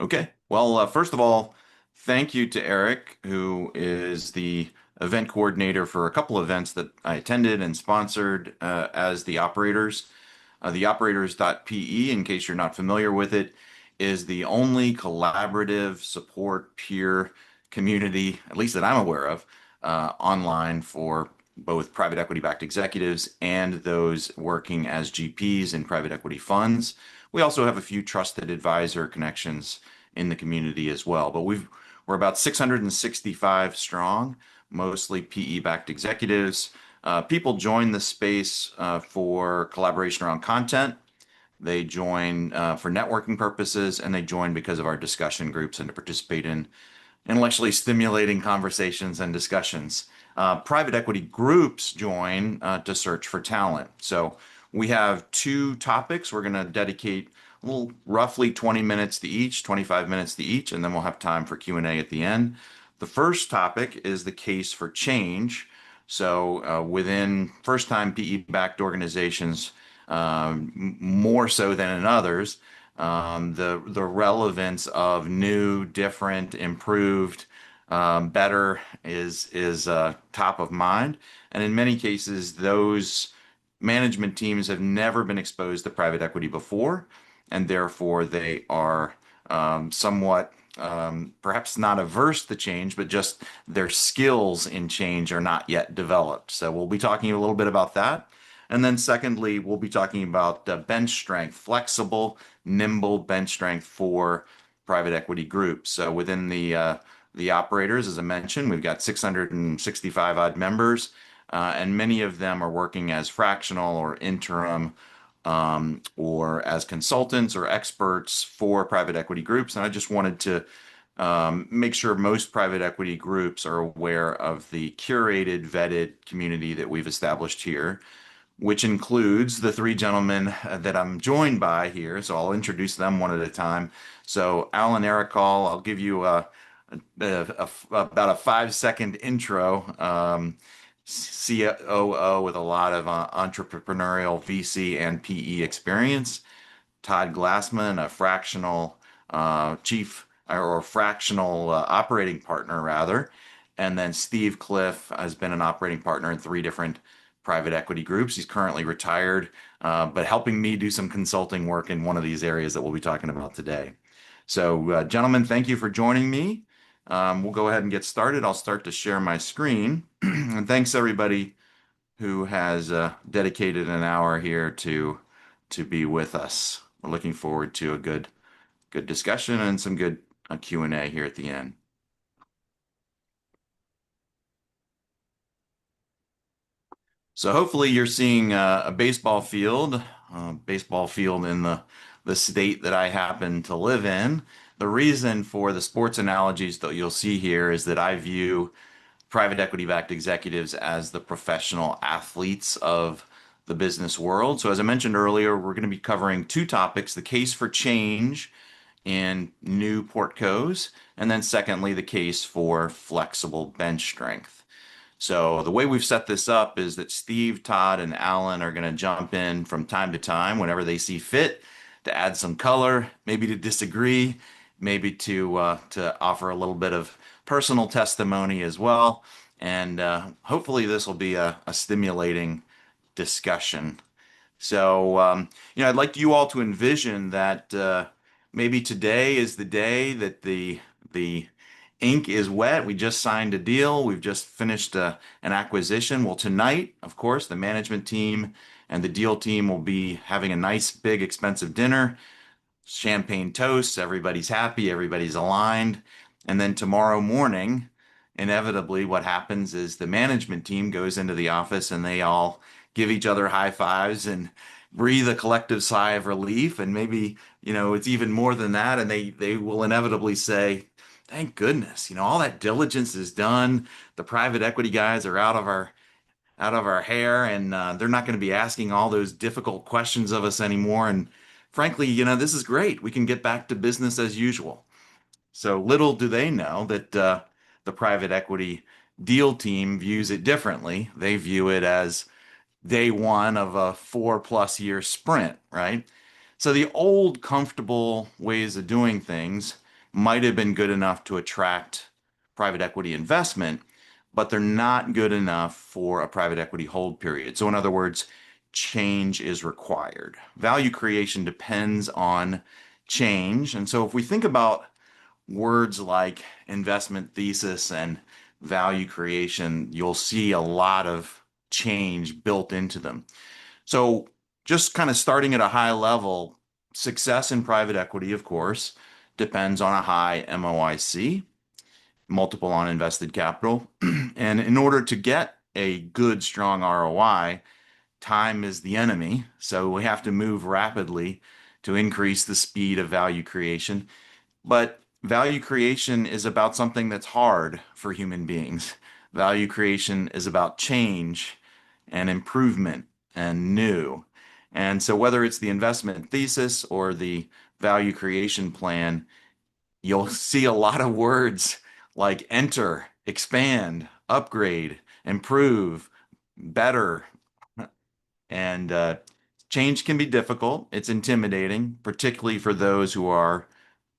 Okay. Well, first of all, thank you to Eric, who is the event coordinator for a couple events that I attended and sponsored as the operators. The operators.pe, in case you're not familiar with it, is the only collaborative support peer community, at least that I'm aware of, online for both private equity backed executives and those working as GPs in private equity funds. We also have a few trusted advisor connections in the community as well. But we're about 665 strong, mostly PE-backed executives. People join the space for collaboration around content. They join for networking purposes, and they join because of our discussion groups and to participate in intellectually stimulating conversations and discussions. Private equity groups join to search for talent. So we have two topics. We're going to dedicate a little roughly 20 minutes to each, 25 minutes to each, and then we'll have time for Q&A at the end. The first topic is the case for change. So within first-time PE-backed organizations, more so than in others, the relevance of new, different, improved, better is top of mind. And in many cases, those management teams have never been exposed to private equity before, and therefore they are somewhat perhaps not averse to change, but just their skills in change are not yet developed. So we'll be talking a little bit about that. And then secondly, we'll be talking about bench strength, flexible, nimble bench strength for private equity groups. So within the operators, as I mentioned, we've got 665 odd members, and many of them are working as fractional or interim or as consultants or experts for private equity groups. And I just wanted to make sure most private equity groups are aware of the curated, vetted community that we've established here, which includes the three gentlemen that I'm joined by here. So I'll introduce them one at a time. So Alan Ericall, I'll give you about a 5 second intro. COO with a lot of entrepreneurial VC and PE experience. Todd Glassman, a fractional chief or fractional operating partner, rather. And then Steve Cliff has been an operating partner in three different private equity groups. He's currently retired, but helping me do some consulting work in one of these areas that we'll be talking about today. So, gentlemen, thank you for joining me. We'll go ahead and get started. I'll start to share my screen. And thanks everybody who has dedicated an hour here to be with us. We're looking forward to a good discussion and some good Q&A here at the end. So hopefully you're seeing a baseball field in the state that I happen to live in. The reason for the sports analogies that you'll see here is that I view private equity-backed executives as the professional athletes of the business world. So as I mentioned earlier, we're going to be covering two topics: the case for change in new portcos, and then secondly, the case for flexible bench strength. So the way we've set this up is that Steve, Todd, and Alan are going to jump in from time to time whenever they see fit to add some color, maybe to disagree, maybe to offer a little bit of personal testimony as well. And hopefully this will be a stimulating discussion. So, I'd like you all to envision that maybe today is the day that the ink is wet. We just signed a deal. We've just finished an acquisition. Well, tonight, of course, the management team and the deal team will be having a nice, big, expensive dinner, champagne toasts. Everybody's happy. Everybody's aligned. And then tomorrow morning, inevitably, what happens is the management team goes into the office and they all give each other high fives and breathe a collective sigh of relief. And maybe, it's even more than that. And they will inevitably say, thank goodness, all that diligence is done. The private equity guys are out of our hair, and they're not going to be asking all those difficult questions of us anymore. And frankly, this is great. We can get back to business as usual. So little do they know that the private equity deal team views it differently. They view it as day one of a 4+ year sprint, right? So the old comfortable ways of doing things might have been good enough to attract private equity investment, but they're not good enough for a private equity hold period. So, in other words, change is required. Value creation depends on change. And so, if we think about words like investment thesis and value creation, you'll see a lot of change built into them. So, just kind of starting at a high level, success in private equity, of course, depends on a high MOIC, multiple on invested capital. And in order to get a good, strong ROI, time is the enemy. So we have to move rapidly to increase the speed of value creation. But value creation is about something that's hard for human beings. Value creation is about change and improvement and new. And so, whether it's the investment thesis or the value creation plan, you'll see a lot of words like enter, expand, upgrade, improve, better. And change can be difficult. It's intimidating, particularly for those who are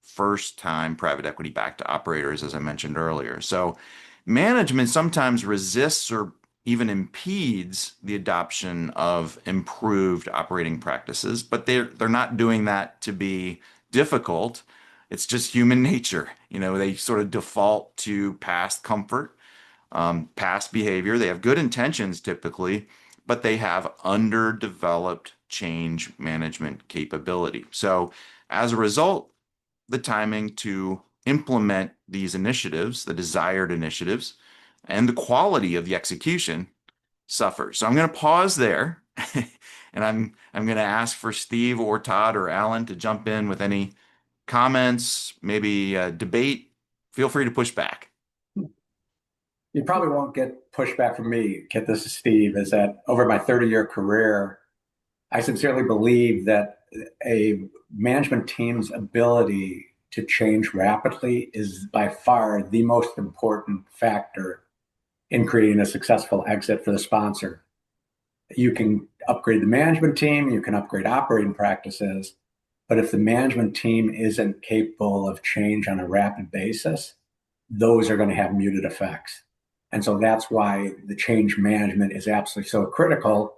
first time private equity backed operators, as I mentioned earlier. So management sometimes resists or even impedes the adoption of improved operating practices, but they're not doing that to be difficult. It's just human nature. They sort of default to past comfort, past behavior. They have good intentions typically, but they have underdeveloped change management capability. So as a result, the timing to implement these initiatives, the desired initiatives, and the quality of the execution suffers. So I'm going to pause there, and I'm going to ask for Steve or Todd or Alan to jump in with any comments, maybe debate. Feel free to push back. You probably won't get pushback from me, Kit. This is Steve. Is that over my 30-year career, I sincerely believe that a management team's ability to change rapidly is by far the most important factor in creating a successful exit for the sponsor. You can upgrade the management team, you can upgrade operating practices, but if the management team isn't capable of change on a rapid basis, those are going to have muted effects. And so that's why the change management is absolutely so critical.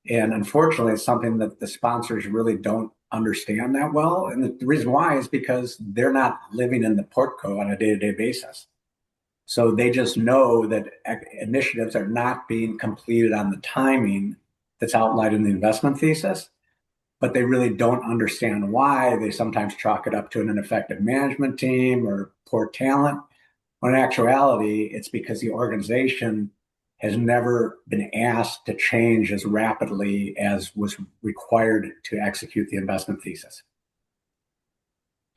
And unfortunately, it's something that the sponsors really don't understand that well. And the reason why is because they're not living in the portco on a day-to-day basis. So they just know that initiatives are not being completed on the timing that's outlined in the investment thesis, but they really don't understand why. They sometimes chalk it up to an ineffective management team or poor talent. When in actuality, it's because the organization has never been asked to change as rapidly as was required to execute the investment thesis.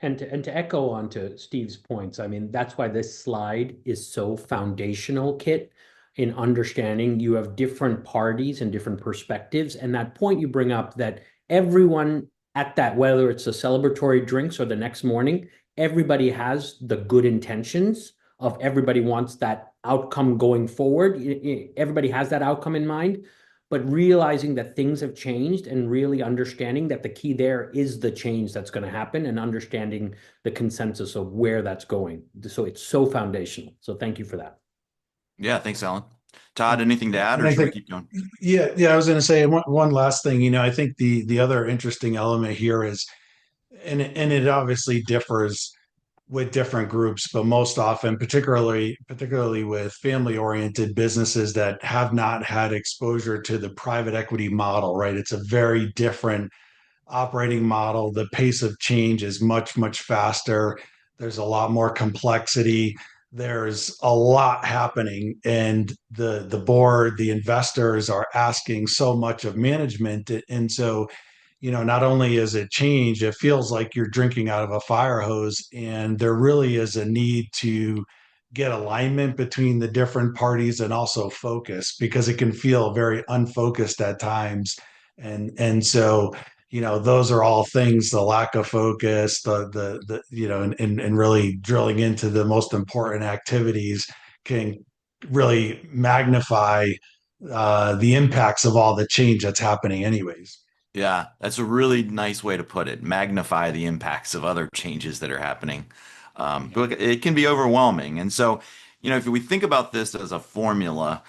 And to echo on to Steve's points, I mean, that's why this slide is so foundational, Kit, in understanding you have different parties and different perspectives. And that point you bring up that everyone at that, whether it's the celebratory drinks or the next morning, everybody has the good intentions of everybody wants that outcome going forward. Everybody has that outcome in mind, but realizing that things have changed and really understanding that the key there is the change that's going to happen and understanding the consensus of where that's going. So it's so foundational. So thank you for that. Yeah, thanks, Alan. Todd, anything to add, And or I should we think, keep going? yeah, I was going to say one last thing. I think the other interesting element here is, and it obviously differs with different groups, but most often, particularly with family-oriented businesses that have not had exposure to the private equity model, right? It's a very different operating model. The pace of change is much, much faster. There's a lot more complexity. There's a lot happening, and the board, the investors are asking so much of management, and so not only is it change, it feels like you're drinking out of a fire hose, and there really is a need to get alignment between the different parties and also focus because it can feel very unfocused at times. And so, those are all things, the lack of focus, and really drilling into the most important activities can really magnify the impacts of all the change that's happening anyways. Yeah, that's a really nice way to put it. Magnify the impacts of other changes that are happening. But it can be overwhelming. And so, if we think about this as a formula,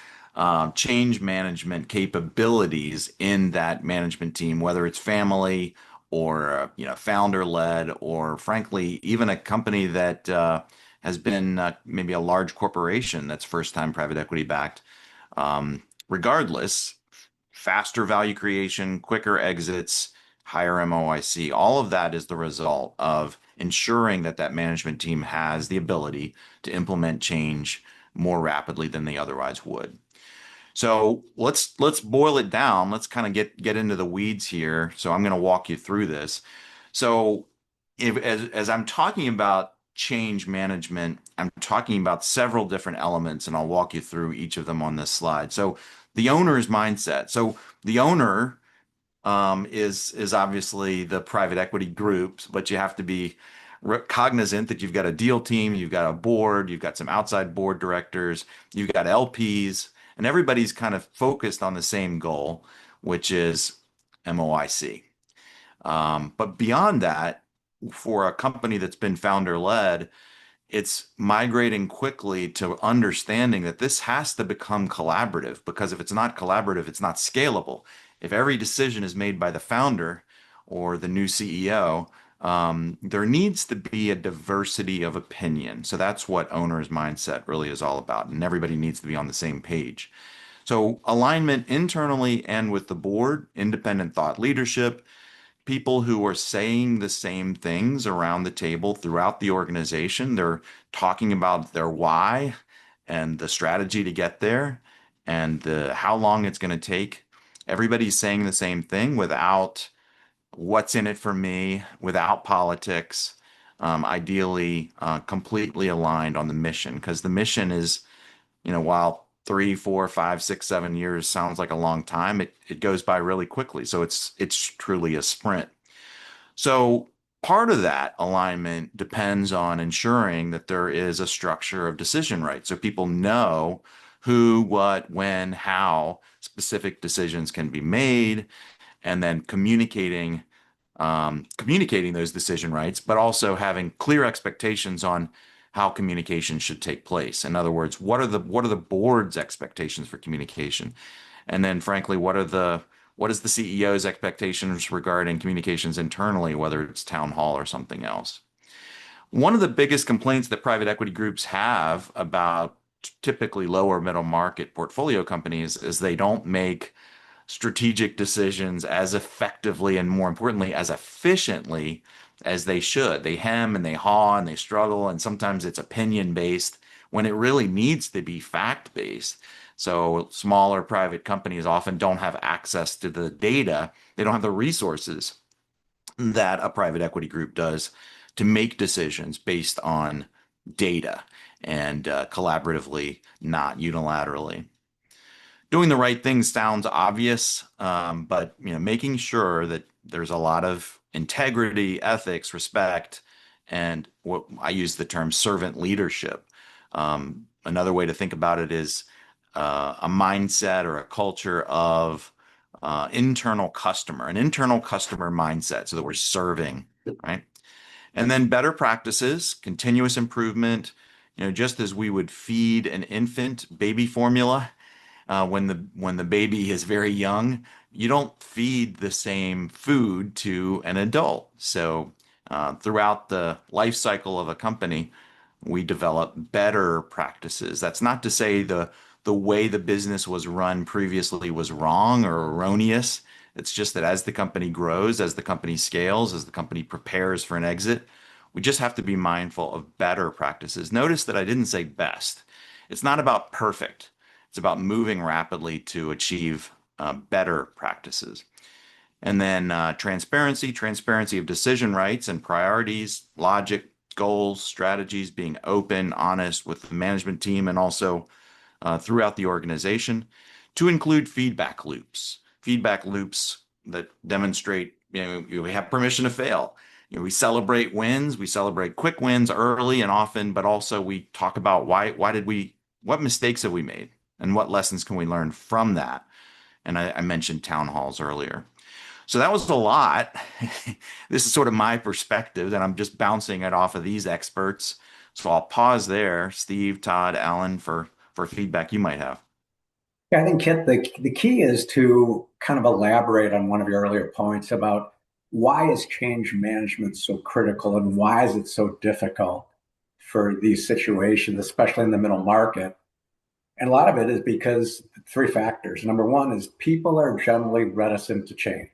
change management capabilities in that management team, whether it's family or founder led, or frankly, even a company that has been maybe a large corporation that's first time private equity backed. Regardless, faster value creation, quicker exits, higher MOIC, all of that is the result of ensuring that that management team has the ability to implement change more rapidly than they otherwise would. So let's boil it down. Let's kind of get into the weeds here. So I'm going to walk you through this. So as I'm talking about change management, I'm talking about several different elements, and I'll walk you through each of them on this slide. So the owner's mindset. So the owner is obviously the private equity groups, but you have to be cognizant that you've got a deal team, you've got a board, you've got some outside board directors, you've got LPs, and everybody's kind of focused on the same goal, which is MOIC. But beyond that, for a company that's been founder led, it's migrating quickly to understanding that this has to become collaborative, because if it's not collaborative, it's not scalable. If every decision is made by the founder or the new CEO, there needs to be a diversity of opinion. So that's what owner's mindset really is all about. And everybody needs to be on the same page. So alignment internally and with the board, independent thought leadership, people who are saying the same things around the table throughout the organization. They're talking about their why and the strategy to get there and how long it's going to take. Everybody's saying the same thing without what's in it for me, without politics, ideally completely aligned on the mission, because the mission is, while 3, 4, 5, 6, 7 years sounds like a long time, it goes by really quickly. So it's truly a sprint. So part of that alignment depends on ensuring that there is a structure of decision rights. So people know who, what, when, how specific decisions can be made, and then communicating those decision rights, but also having clear expectations on how communication should take place. In other words, what are the board's expectations for communication? And then frankly, what is the CEO's expectations regarding communications internally, whether it's town hall or something else? One of the biggest complaints that private equity groups have about typically lower middle market portfolio companies is they don't make strategic decisions as effectively and, more importantly, as efficiently as they should. They hem and they haw and they struggle, and sometimes it's opinion based when it really needs to be fact based. So smaller private companies often don't have access to the data. They don't have the resources that a private equity group does to make decisions based on data and collaboratively, not unilaterally. Doing the right thing sounds obvious, but making sure that there's a lot of integrity, ethics, respect, and what I use the term servant leadership. Another way to think about it is a mindset or a culture of an internal customer mindset, so that we're serving, right? And then better practices, continuous improvement. Just as we would feed an infant baby formula when the baby is very young, you don't feed the same food to an adult. So throughout the life cycle of a company, we develop better practices. That's not to say the way the business was run previously was wrong or erroneous. It's just that as the company grows, as the company scales, as the company prepares for an exit, we just have to be mindful of better practices. Notice that I didn't say best. It's not about perfect. It's about moving rapidly to achieve better practices. And then transparency of decision rights and priorities, logic, goals, strategies, being open, honest with the management team and also throughout the organization, to include feedback loops that demonstrate, we have permission to fail. We celebrate wins, we celebrate quick wins early and often, but also we talk about what mistakes have we made and what lessons can we learn from that? And I mentioned town halls earlier. So that was a lot. This is sort of my perspective, and I'm just bouncing it off of these experts. So I'll pause there, Steve, Todd, Alan, for feedback you might have. Yeah, I think, Kit, the key is to kind of elaborate on one of your earlier points about why is change management so critical and why is it so difficult for these situations, especially in the middle market. And a lot of it is because three factors. Number one is people are generally reticent to change.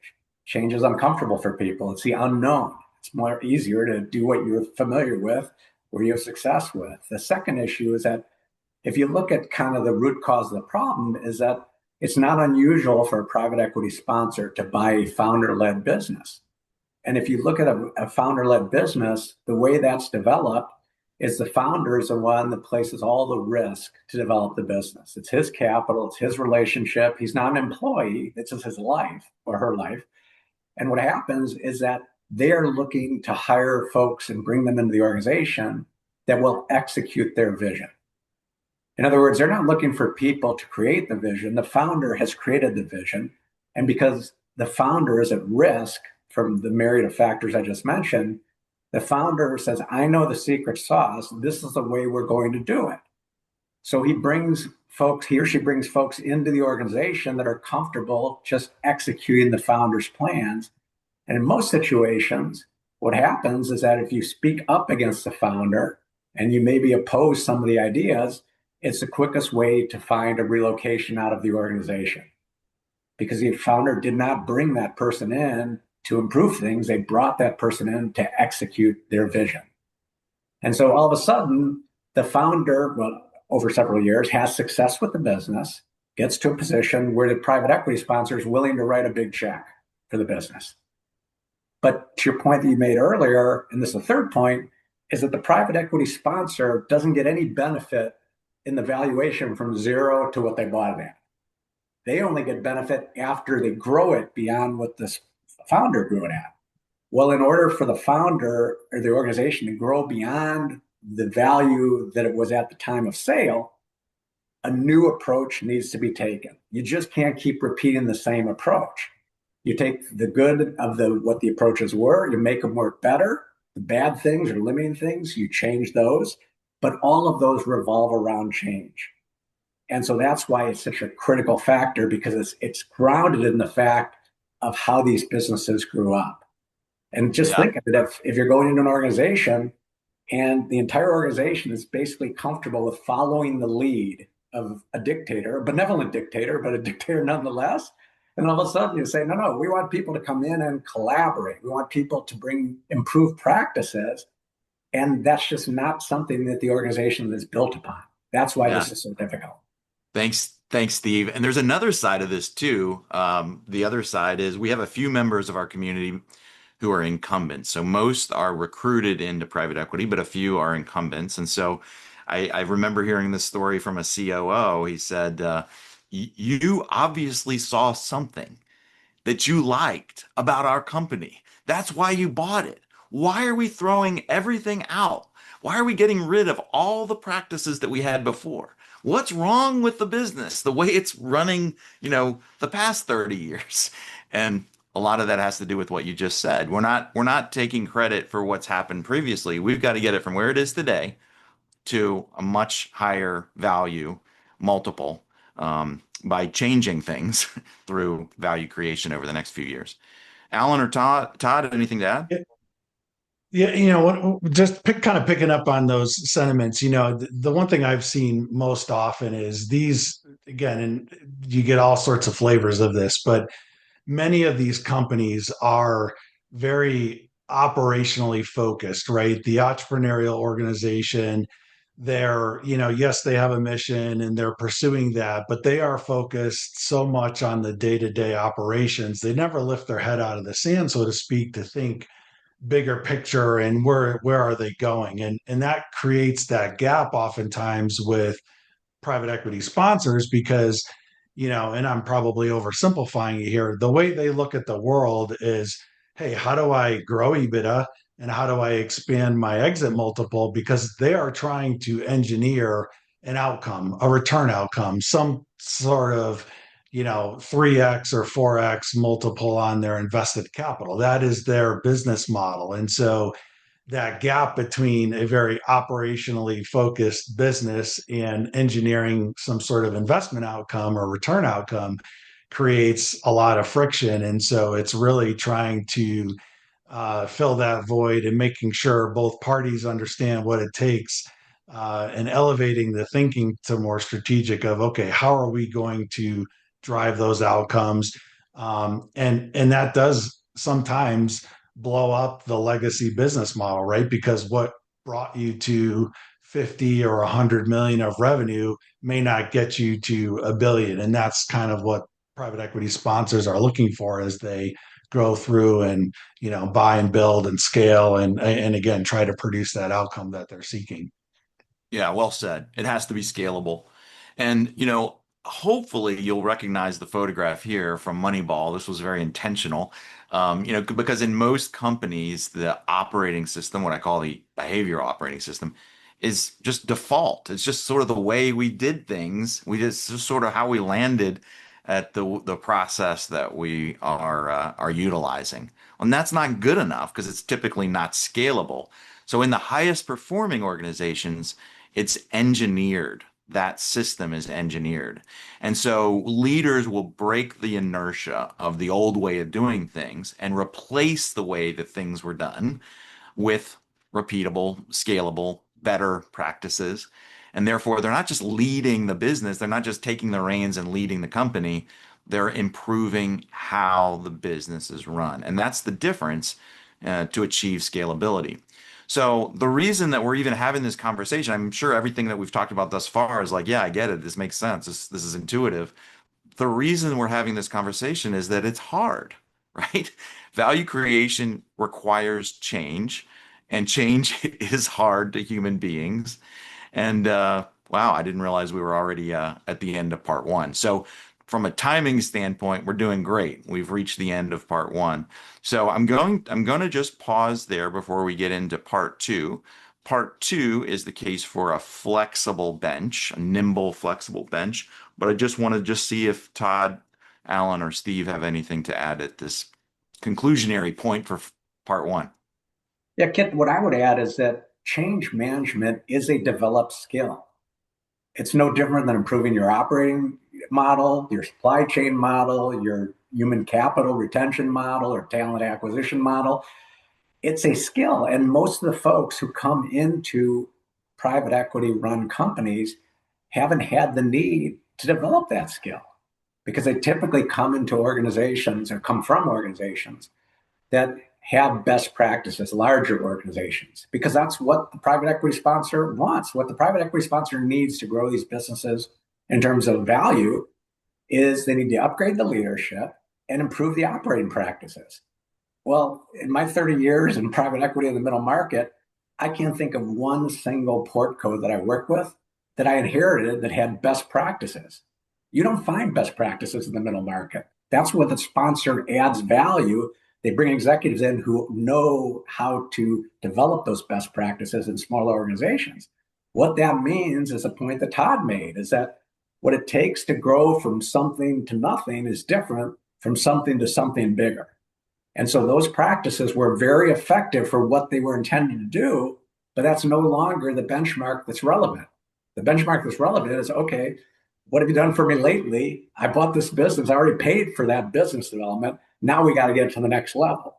Change is uncomfortable for people. It's the unknown. It's more easier to do what you're familiar with, or you have success with. The second issue is that if you look at kind of the root cause of the problem, is that it's not unusual for a private equity sponsor to buy a founder-led business. And if you look at a founder-led business, the way that's developed is the founder is the one that places all the risk to develop the business. It's his capital, it's his relationship. He's not an employee. This is his life or her life. And what happens is that they're looking to hire folks and bring them into the organization that will execute their vision. In other words, they're not looking for people to create the vision. The founder has created the vision. And because the founder is at risk from the myriad of factors I just mentioned, the founder says, I know the secret sauce. This is the way we're going to do it. So he or she brings folks into the organization that are comfortable just executing the founder's plans. And in most situations, what happens is that if you speak up against the founder and you maybe oppose some of the ideas, it's the quickest way to find a relocation out of the organization because the founder did not bring that person in to improve things. They brought that person in to execute their vision. And so all of a sudden, the founder, well, over several years, has success with the business, gets to a position where the private equity sponsor is willing to write a big check for the business. But to your point that you made earlier, and this is the third point, is that the private equity sponsor doesn't get any benefit in the valuation from zero to what they bought it at. They only get benefit after they grow it beyond what the founder grew it at. Well, in order for the founder or the organization to grow beyond the value that it was at the time of sale, a new approach needs to be taken. You just can't keep repeating the same approach. You take the good of what the approaches were, you make them work better. The bad things or limiting things, you change those. But all of those revolve around change. And so that's why it's such a critical factor because it's grounded in the fact of how these businesses grew up. And just Yeah. think of it, if you're going into an organization and the entire organization is basically comfortable with following the lead of a dictator, a benevolent dictator, but a dictator nonetheless. And all of a sudden you say, no, we want people to come in and collaborate. We want people to bring improved practices. And that's just not something that the organization is built upon. That's why Yeah. this is so difficult. Thanks, Steve. And there's another side of this too. The other side is we have a few members of our community who are incumbents. So most are recruited into private equity, but a few are incumbents. And so I remember hearing this story from a COO. He said, You obviously saw something that you liked about our company. That's why you bought it. Why are we throwing everything out? Why are we getting rid of all the practices that we had before? What's wrong with the business, the way it's running, the past 30 years? And a lot of that has to do with what you just said. We're not taking credit for what's happened previously. We've got to get it from where it is today to a much higher value multiple by changing things through value creation over the next few years. Alan or Todd, anything to add? Yeah, just kind of picking up on those sentiments, the one thing I've seen most often is these, again, and you get all sorts of flavors of this, but many of these companies are very operationally focused, right? The entrepreneurial organization, yes, they have a mission and they're pursuing that, but they are focused so much on the day-to-day operations. They never lift their head out of the sand, so to speak, to think bigger picture and where are they going, and that creates that gap oftentimes with private equity sponsors because and I'm probably oversimplifying it here, the way they look at the world is, hey, how do I grow EBITDA and how do I expand my exit multiple, because they are trying to engineer an outcome, a return outcome, some sort of 3x or 4x multiple on their invested capital. That is their business model. And so that gap between a very operationally focused business and engineering some sort of investment outcome or return outcome creates a lot of friction. And so it's really trying to fill that void and making sure both parties understand what it takes, and elevating the thinking to more strategic of, okay, how are we going to drive those outcomes? And that does sometimes blow up the legacy business model, right? Because what brought you to 50 or 100 million of revenue may not get you to a billion. And that's kind of what private equity sponsors are looking for as they go through and buy and build and scale and again try to produce that outcome that they're seeking. Yeah, well said. It has to be scalable. And, hopefully you'll recognize the photograph here from Moneyball. This was very intentional. Because in most companies, the operating system, what I call the behavioral operating system, is just default. It's just sort of the way we did things. Just sort of how we landed at the process that we are utilizing. And that's not good enough because it's typically not scalable. So in the highest performing organizations, it's engineered. That system is engineered. And so leaders will break the inertia of the old way of doing things and replace the way that things were done with repeatable, scalable, better practices. And therefore, they're not just leading the business, they're not just taking the reins and leading the company, they're improving how the business is run. And that's the difference to achieve scalability. So the reason that we're even having this conversation, I'm sure everything that we've talked about thus far is like, yeah, I get it. This makes sense. This is intuitive. The reason we're having this conversation is that it's hard, right? Value creation requires change, and change is hard to human beings. And wow, I didn't realize we were already at the end of part one. So from a timing standpoint, we're doing great. We've reached the end of part one. So I'm going to just pause there before we get into part two. Part two is the case for a flexible bench, a nimble flexible bench. But I just want to just see if Todd, Alan, or Steve have anything to add at this conclusionary point for part one. Yeah, Kit, what I would add is that change management is a developed skill. It's no different than improving your operating model, your supply chain model, your human capital retention model, or talent acquisition model. It's a skill. And most of the folks who come into private equity run companies haven't had the need to develop that skill because they typically come into organizations or come from organizations that have best practices, larger organizations, because that's what the private equity sponsor wants. What the private equity sponsor needs to grow these businesses in terms of value is they need to upgrade the leadership and improve the operating practices. Well, in my 30 years in private equity in the middle market, I can't think of one single portco that I worked with that I inherited that had best practices. You don't find best practices in the middle market. That's where the sponsor adds value. They bring executives in who know how to develop those best practices in smaller organizations. What that means is a point that Todd made, is that what it takes to grow from something to nothing is different from something to something bigger. And so those practices were very effective for what they were intended to do, but that's no longer the benchmark that's relevant. The benchmark that's relevant is, okay, what have you done for me lately? I bought this business. I already paid for that business development. Now we got to get to the next level.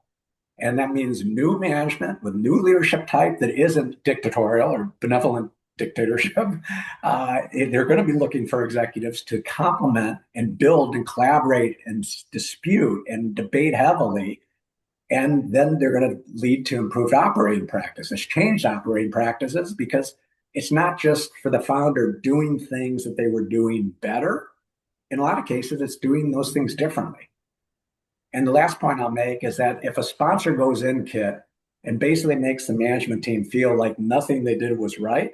And that means new management with new leadership type that isn't dictatorial or benevolent dictatorship. They're going to be looking for executives to complement and build and collaborate and dispute and debate heavily. And then they're going to lead to improved operating practices, changed operating practices, because it's not just for the founder doing things that they were doing better. In a lot of cases, it's doing those things differently. And the last point I'll make is that if a sponsor goes in, Kit, and basically makes the management team feel like nothing they did was right,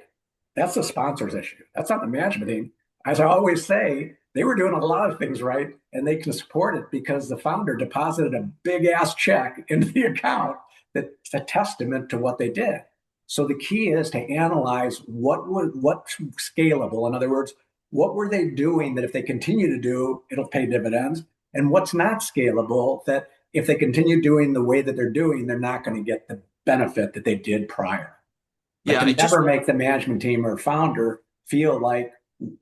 that's the sponsor's issue. That's not the management team. As I always say, they were doing a lot of things right, and they can support it because the founder deposited a big ass check into the account that's a testament to what they did. So the key is to analyze what's scalable. In other words, What were they doing that if they continue to do, it'll pay dividends? And what's not scalable that if they continue doing the way that they're doing, they're not going to get the benefit that they did prior. But Yeah, to I never just make the management team or founder feel like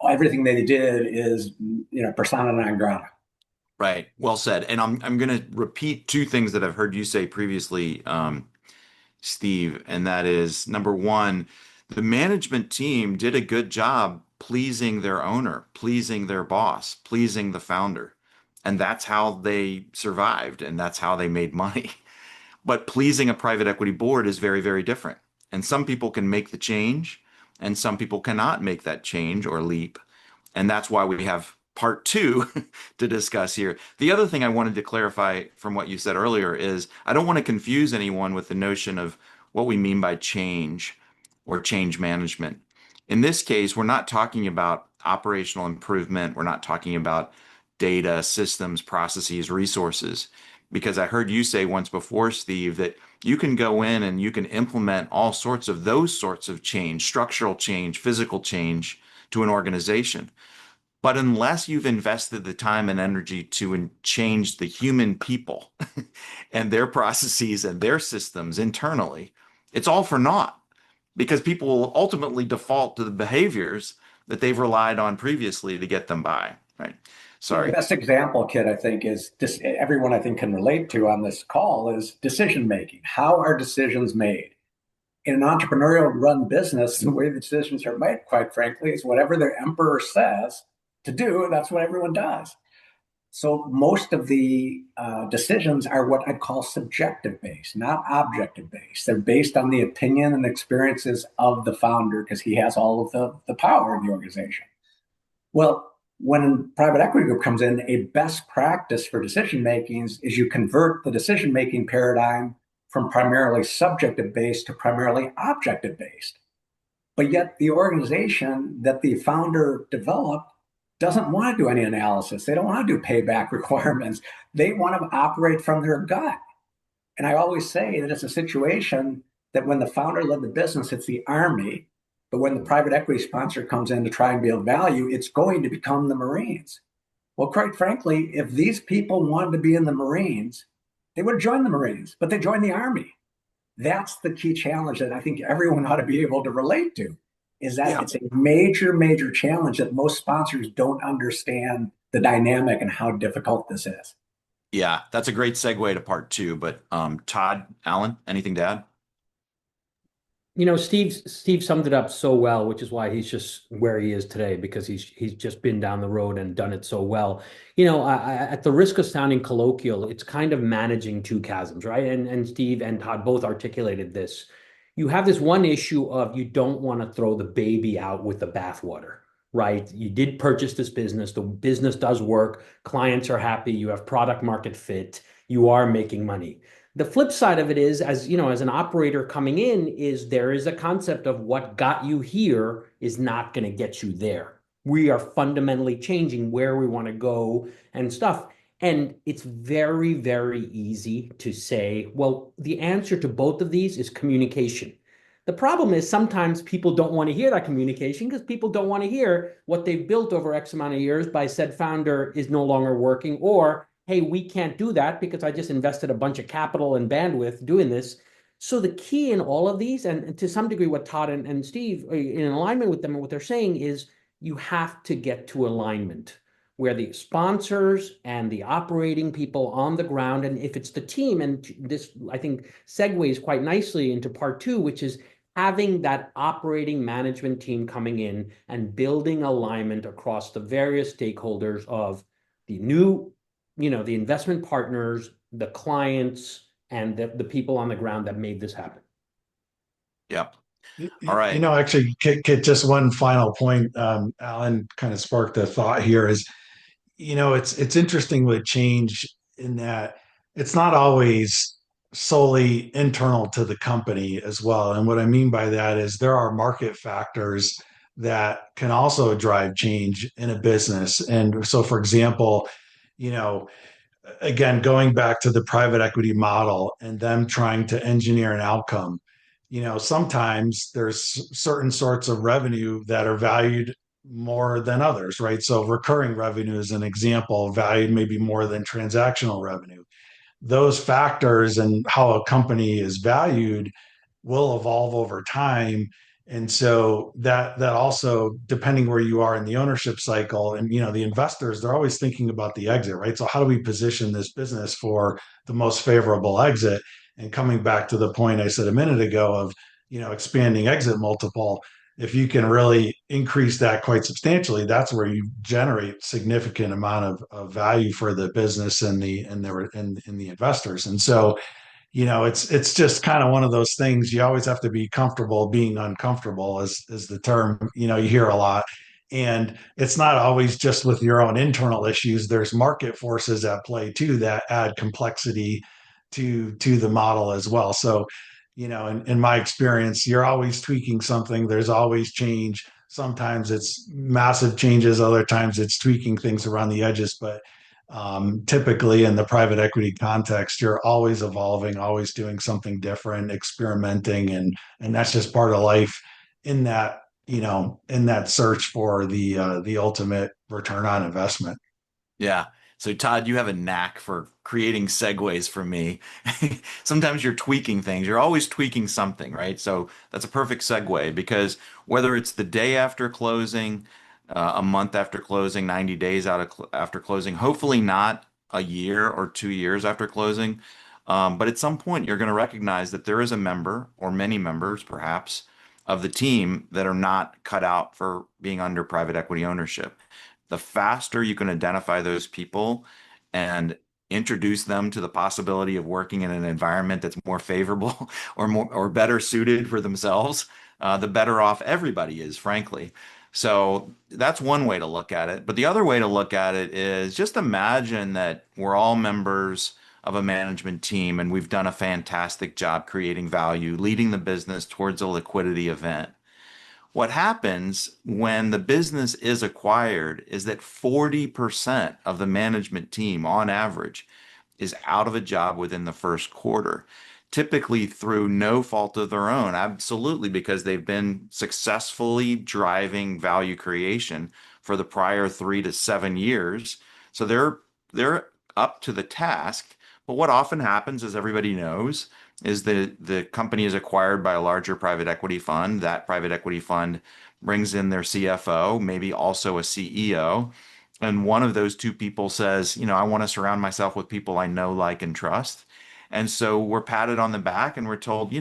everything they did is, persona non grata. right. Well said. And I'm going to repeat two things that I've heard you say previously, Steve, and that is number one, the management team did a good job pleasing their owner, pleasing their boss, pleasing the founder. And that's how they survived and that's how they made money. But pleasing a private equity board is very, very different. And some people can make the change and some people cannot make that change or leap. And that's why we have part two to discuss here. The other thing I wanted to clarify from what you said earlier is I don't want to confuse anyone with the notion of what we mean by change or change management. In this case, we're not talking about operational improvement. We're not talking about data, systems, processes, resources. Because I heard you say once before, Steve, that you can go in and you can implement all sorts of those sorts of change, structural change, physical change to an organization. But unless you've invested the time and energy to change the human people and their processes and their systems internally, it's all for naught because people will ultimately default to the behaviors that they've relied on previously to get them by, right? The Sorry. best example, Kit, I think is everyone I think can relate to on this call is decision making. How are decisions made? In an entrepreneurial run business, the way the decisions are made, quite frankly, is whatever their emperor says to do, that's what everyone does. So most of the decisions are what I'd call subjective based, not objective based. They're based on the opinion and experiences of the founder because he has all of the power in the organization. Well, when a private equity group comes in, a best practice for decision making is you convert the decision making paradigm from primarily subjective based to primarily objective based. But yet, the organization that the founder developed doesn't want to do any analysis. They don't want to do payback requirements. They want to operate from their gut. And I always say that it's a situation that when the founder led the business, it's the army. But when the private equity sponsor comes in to try and build value, it's going to become the Marines. Well, quite frankly, if these people wanted to be in the Marines, they would have joined the Marines, but they joined the Army. That's the key challenge that I think everyone ought to be able to relate to is that Yeah. it's a major, major challenge that most sponsors don't understand the dynamic and how difficult this is. Yeah, that's a great segue to part two. But Todd, Alan, anything to add? Steve summed it up so well, which is why he's just where he is today because he's just been down the road and done it so well. At the risk of sounding colloquial, it's kind of managing two chasms, right? And Steve and Todd both articulated this. You have this one issue of you don't want to throw the baby out with the bathwater, right? You did purchase this business. The business does work. Clients are happy. You have product market fit. You are making money. The flip side of it is, as you know, as an operator coming in, is there is a concept of what got you here is not going to get you there. We are fundamentally changing where we want to go and stuff. And it's very, very easy to say, well, the answer to both of these is communication. The problem is sometimes people don't want to hear that communication because people don't want to hear what they've built over X amount of years by said founder is no longer working, or hey, we can't do that because I just invested a bunch of capital and bandwidth doing this. So the key in all of these, and to some degree, what Todd and Steve in alignment with them and what they're saying is you have to get to alignment where the sponsors and the operating people on the ground, and if it's the team, and this I think segues quite nicely into part two, which is having that operating management team coming in and building alignment across the various stakeholders of the new the investment partners, the clients, and the people on the ground that made this happen. Yep. All right. Actually, Kit, just one final point. Alan kind of sparked a thought here is, it's interesting with change in that it's not always solely internal to the company as well. And what I mean by that is there are market factors that can also drive change in a business. And so, for example, you know, again, going back to the private equity model and them trying to engineer an outcome, sometimes there's certain sorts of revenue that are valued more than others, right? So recurring revenue is an example, valued maybe more than transactional revenue. Those factors and how a company is valued will evolve over time. And so that also, depending where you are in the ownership cycle, and the investors, they're always thinking about the exit, right? So how do we position this business for the most favorable exit? And coming back to the point I said a minute ago of expanding exit multiple, if you can really increase that quite substantially, that's where you generate significant amount of value for the business and the investors. And so it's just kind of one of those things. You always have to be comfortable being uncomfortable, is the term you hear a lot. And it's not always just with your own internal issues. There's market forces at play too that add complexity to the model as well. So in my experience, you're always tweaking something. There's always change. Sometimes it's massive changes, other times it's tweaking things around the edges. But typically in the private equity context, you're always evolving, always doing something different, experimenting, and that's just part of life in that search for the ultimate return on investment. Yeah. So Todd, you have a knack for creating segues for me. Sometimes you're tweaking things. You're always tweaking something, right? So that's a perfect segue because whether it's the day after closing, a month after closing, 90 days after closing, hopefully not a year or 2 years after closing, but at some point you're going to recognize that there is a member or many members, perhaps, of the team that are not cut out for being under private equity ownership. The faster you can identify those people and introduce them to the possibility of working in an environment that's more favorable or better suited for themselves, the better off everybody is, frankly. So that's one way to look at it. But the other way to look at it is just imagine that we're all members of a management team and we've done a fantastic job creating value, leading the business towards a liquidity event. What happens when the business is acquired is that 40% of the management team, on average, is out of a job within the first quarter, typically through no fault of their own, absolutely because they've been successfully driving value creation for the prior 3 to 7 years. So they're up to the task. But what often happens, as everybody knows, is the company is acquired by a larger private equity fund. That private equity fund brings in their CFO, maybe also a CEO. And one of those two people says, I want to surround myself with people I know, like, and trust. And so we're patted on the back and we're told,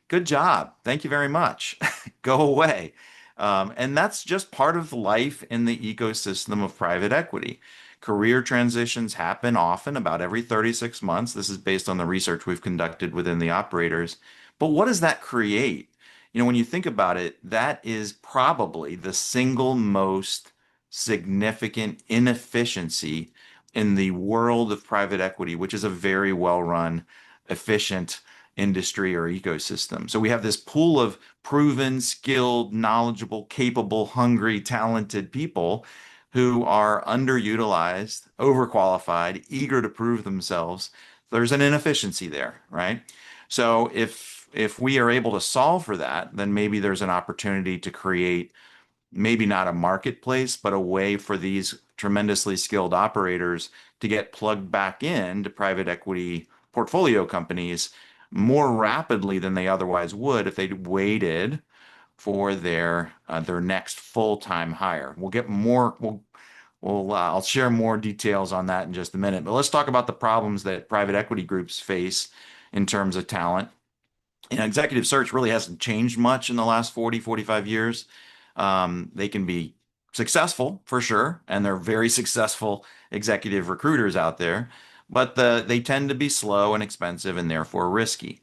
good job. Thank you very much. Go away. And that's just part of life in the ecosystem of private equity. Career transitions happen often, about every 36 months. This is based on the research we've conducted within the operators. But what does that create? When you think about it, that is probably the single most significant inefficiency in the world of private equity, which is a very well-run, efficient industry or ecosystem. So we have this pool of proven, skilled, knowledgeable, capable, hungry, talented people who are underutilized, overqualified, eager to prove themselves. There's an inefficiency there, right? So if we are able to solve for that, then maybe there's an opportunity to create maybe not a marketplace, but a way for these tremendously skilled operators to get plugged back in to private equity portfolio companies more rapidly than they otherwise would if they'd waited for their next full-time hire. I'll share more details on that in just a minute, but let's talk about the problems that private equity groups face in terms of talent. Executive search really hasn't changed much in the last 40, 45 years. They can be successful for sure, and they're very successful executive recruiters out there, but they tend to be slow and expensive and therefore risky.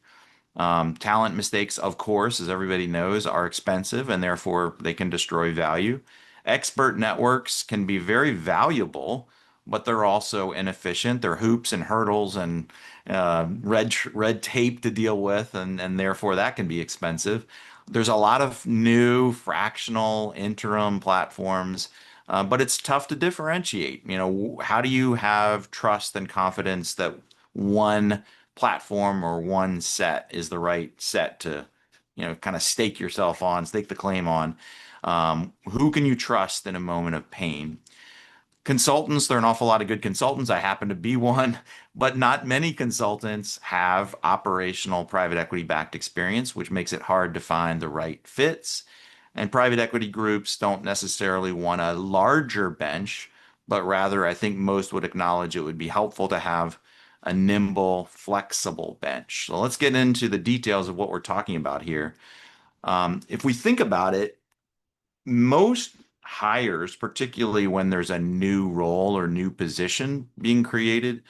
Talent mistakes, of course, as everybody knows, are expensive and therefore they can destroy value. Expert networks can be very valuable, but they're also inefficient. They're hoops and hurdles and red tape to deal with, and therefore that can be expensive. There's a lot of new fractional interim platforms, but it's tough to differentiate. How do you have trust and confidence that one platform or one set is the right set to kind of stake the claim on. Who can you trust in a moment of pain? Consultants, there are an awful lot of good consultants. I happen to be one, but not many consultants have operational private equity backed experience, which makes it hard to find the right fits. And private equity groups don't necessarily want a larger bench, but rather, I think most would acknowledge it would be helpful to have a nimble, flexible bench. So let's get into the details of what we're talking about here. If we think about it, most hires, particularly when there's a new role or new position being created,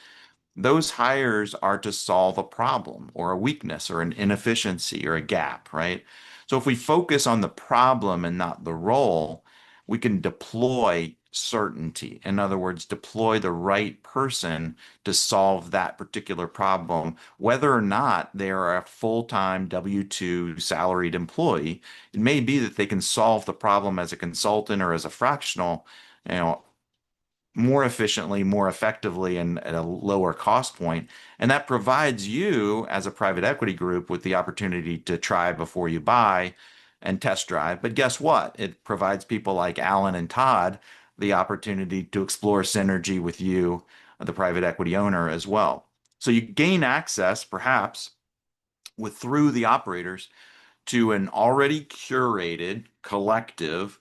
those hires are to solve a problem or a weakness or an inefficiency or a gap, right? So if we focus on the problem and not the role, we can deploy certainty. In other words, deploy the right person to solve that particular problem, whether or not they are a full-time W-2 salaried employee. It may be that they can solve the problem as a consultant or as a fractional, you know, more efficiently, more effectively, and at a lower cost point. And that provides you, as a private equity group, with the opportunity to try before you buy and test drive. But guess what? It provides people like Alan and Todd the opportunity to explore synergy with you, the private equity owner, as well. So you gain access, perhaps, through the operators to an already curated collective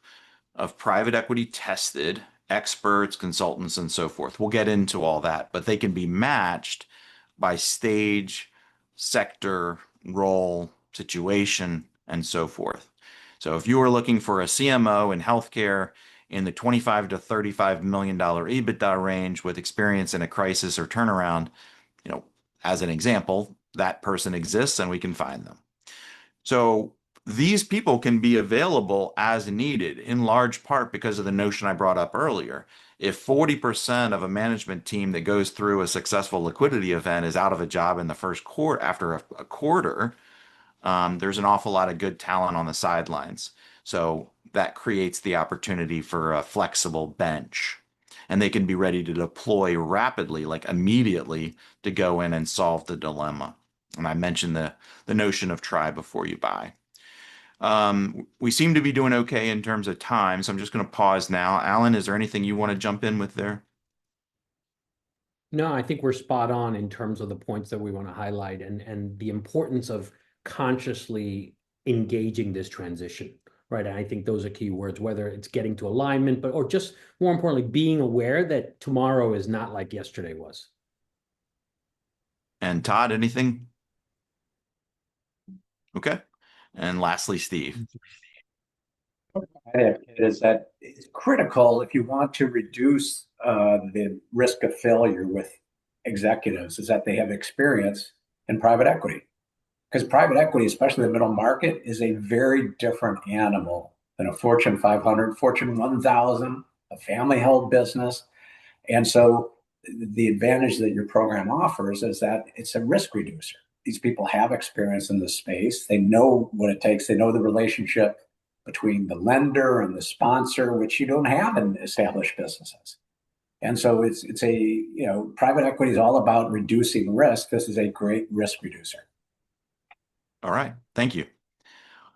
of private equity tested experts, consultants, and so forth. We'll get into all that, but they can be matched by stage, sector, role, situation, and so forth. So if you are looking for a CMO in healthcare in the 25 to $35 million EBITDA range with experience in a crisis or turnaround, as an example, that person exists and we can find them. So these people can be available as needed, in large part because of the notion I brought up earlier. If 40% of a management team that goes through a successful liquidity event is out of a job in the first quarter, after a quarter, there's an awful lot of good talent on the sidelines. So that creates the opportunity for a flexible bench. And they can be ready to deploy rapidly, like immediately, to go in and solve the dilemma. And I mentioned the notion of try before you buy. We seem to be doing okay in terms of time, so I'm just going to pause now. Alan, is there anything you want to jump in with there? No, I think we're spot on in terms of the points that we want to highlight and the importance of consciously engaging this transition, right? And I think those are key words, whether it's getting to alignment, but or just more importantly, being aware that tomorrow is not like yesterday was. And Todd, anything? Okay. And lastly, Steve. Is that it's critical if you want to reduce the risk of failure with executives is that they have experience in private equity. Because private equity, especially the middle market, is a very different animal than a Fortune 500, Fortune 1000, a family held business. And so the advantage that your program offers is that it's a risk reducer. These people have experience in the space. They know what it takes. They know the relationship between the lender and the sponsor, which you don't have in established businesses. And so it's a, private equity is all about reducing risk. This is a great risk reducer. All right. Thank you.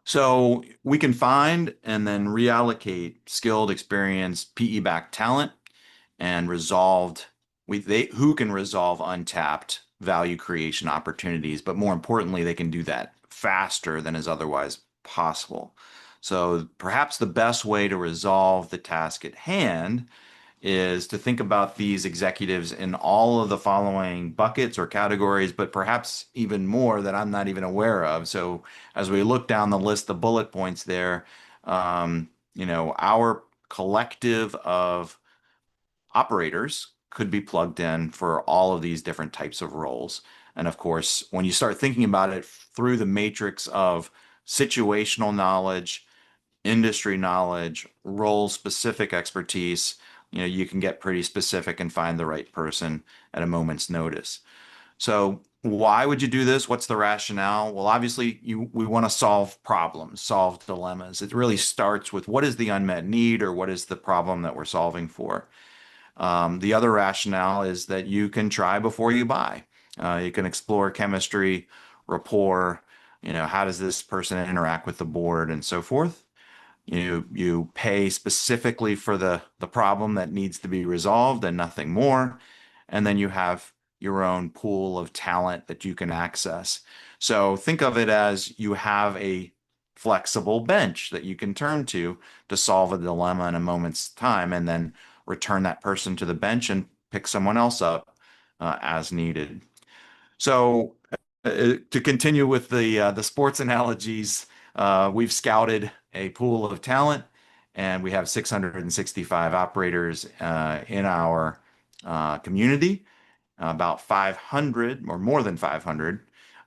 So we can find and then reallocate skilled, experienced, PE-backed talent and who can resolve untapped value creation opportunities, but more importantly, they can do that faster than is otherwise possible. So perhaps the best way to resolve the task at hand is to think about these executives in all of the following buckets or categories, but perhaps even more that I'm not even aware of. So as we look down the list, the bullet points there, our collective of operators could be plugged in for all of these different types of roles. And of course, when you start thinking about it through the matrix of situational knowledge, industry knowledge, role specific expertise, you can get pretty specific and find the right person at a moment's notice. So why would you do this? What's the rationale? Well, obviously we want to solve problems, solve dilemmas. It really starts with what is the unmet need or what is the problem that we're solving for. The other rationale is that you can try before you buy. You can explore chemistry, rapport, How does this person interact with the board and so forth. You pay specifically for the problem that needs to be resolved and nothing more. And then you have your own pool of talent that you can access. So think of it as you have a flexible bench that you can turn to solve a dilemma in a moment's time, and then return that person to the bench and pick someone else up as needed. So to continue with the sports analogies, we've scouted a pool of talent, and we have 665 operators in our community. About 500 or more than 500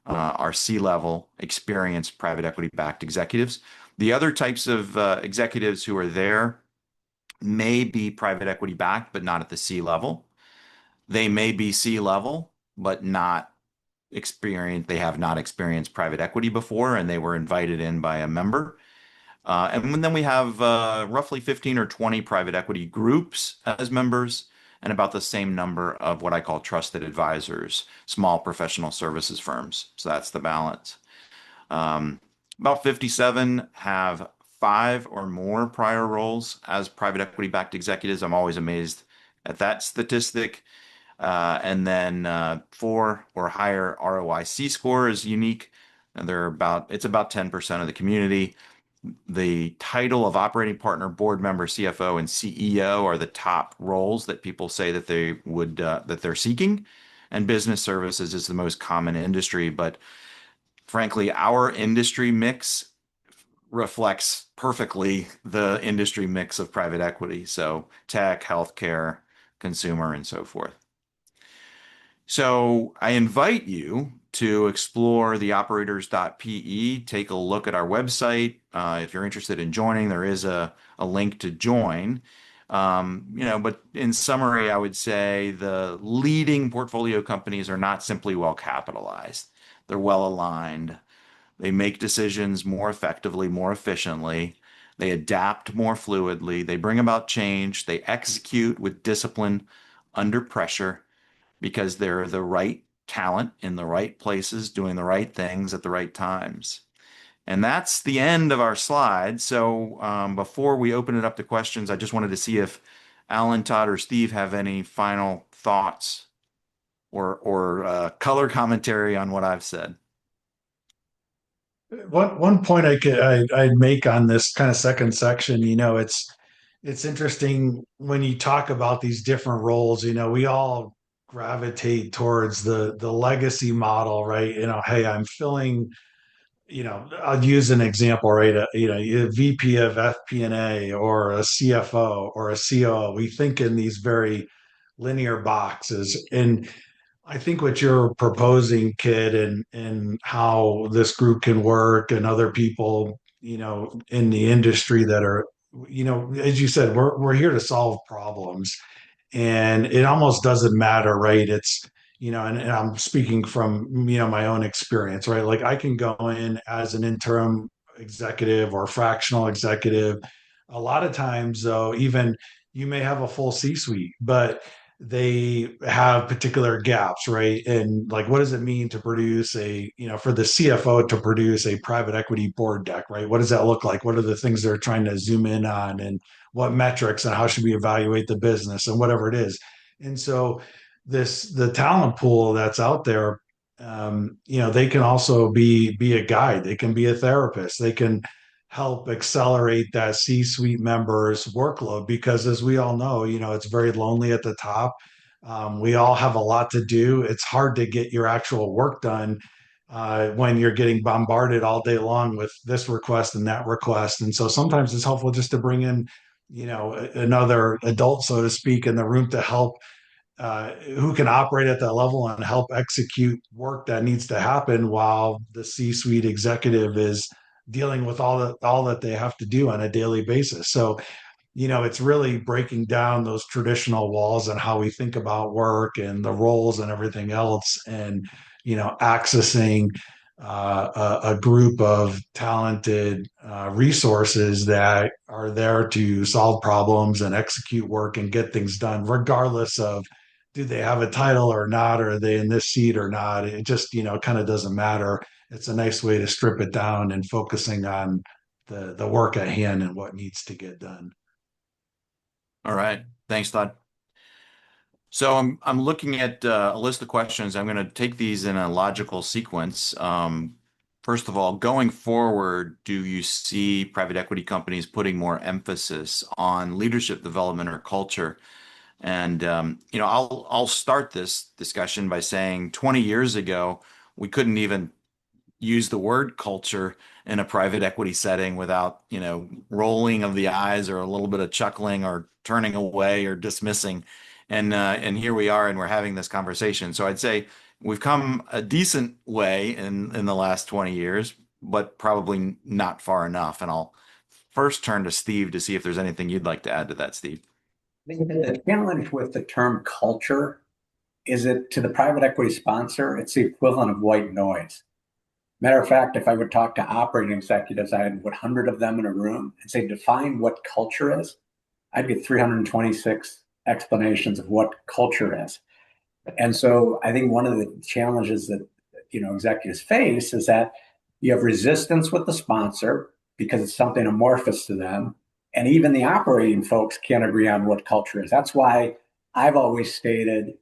are C-level experienced private equity-backed executives. The other types of executives who are there may be private equity backed, but not at the C level. They may be C level, but not experienced. They have not experienced private equity before, and they were invited in by a member. And then we have roughly 15 or 20 private equity groups as members, and about the same number of what I call trusted advisors, small professional services firms. So that's the balance. About 57 have 5 or more prior roles as private equity backed executives. I'm always amazed at that statistic. And then 4 or higher ROIC score is unique. And it's about 10% of the community. The title of operating partner, board member, CFO, and CEO are the top roles that people say that they're seeking. And business services is the most common industry, but frankly, our industry mix reflects perfectly the industry mix of private equity. So tech, healthcare, consumer, and so forth. So I invite you to explore the operators.pe, take a look at our website. If you're interested in joining, there is a link to join. But in summary, I would say the leading portfolio companies are not simply well capitalized. They're well aligned. They make decisions more effectively, more efficiently. They adapt more fluidly. They bring about change. They execute with discipline under pressure because they're the right talent in the right places, doing the right things at the right times. And that's the end of our slide. So before we open it up to questions, I just wanted to see if Alan, Todd, or Steve have any final thoughts or color commentary on what I've said. One point I'd make on this kind of second section, it's interesting when you talk about these different roles. We all gravitate towards the legacy model, right? Hey, I'm filling. I'll use an example, right? A VP of FP&A or a CFO or a COO. We think in these very linear boxes, and I think what you're proposing, Kid, and how this group can work and other people, in the industry that are, as you said, we're here to solve problems. And it almost doesn't matter, right? And I'm speaking from, my own experience, right? Like I can go in as an interim executive or fractional executive. A lot of times, though, even you may have a full C-suite, but they have particular gaps, right? And like, what does it mean to produce for the CFO to produce a private equity board deck, right? What does that look like? What are the things they're trying to zoom in on, and what metrics, and how should we evaluate the business, and whatever it is? And so, the talent pool that's out there, they can also be a guide. They can be a therapist. They can help accelerate that C-suite member's workload because, as we all know, it's very lonely at the top. We all have a lot to do. It's hard to get your actual work done when you're getting bombarded all day long with this request and that request. And so sometimes it's helpful just to bring in, another adult, so to speak, in the room to help, who can operate at that level and help execute work that needs to happen while the C-suite executive is dealing with all that they have to do on a daily basis. So, it's really breaking down those traditional walls and how we think about work and the roles and everything else, and accessing a group of talented resources that are there to solve problems and execute work and get things done, regardless of do they have a title or not, or are they in this seat or not. It just kind of doesn't matter. it's a nice way to strip it down and focusing on the work at hand and what needs to get done. All right. Thanks, Todd. So I'm looking at a list of questions. I'm going to take these in a logical sequence. First of all, going forward, do you see private equity companies putting more emphasis on leadership development or culture? And I'll start this discussion by saying 20 years ago, we couldn't even use the word culture in a private equity setting without, rolling of the eyes or a little bit of chuckling or turning away or dismissing. And here we are, and we're having this conversation. So I'd say we've come a decent way in the last 20 years, but probably not far enough. And I'll first turn to Steve to see if there's anything you'd like to add to that, Steve. The challenge with the term culture is it to the private equity sponsor, it's the equivalent of white noise. Matter of fact, if I would talk to operating executives, I had 100 of them in a room and say, define what culture is, I'd get 326 explanations of what culture is. And so I think one of the challenges that executives face is that you have resistance with the sponsor because it's something amorphous to them. And even the operating folks can't agree on what culture is. That's why I've always stated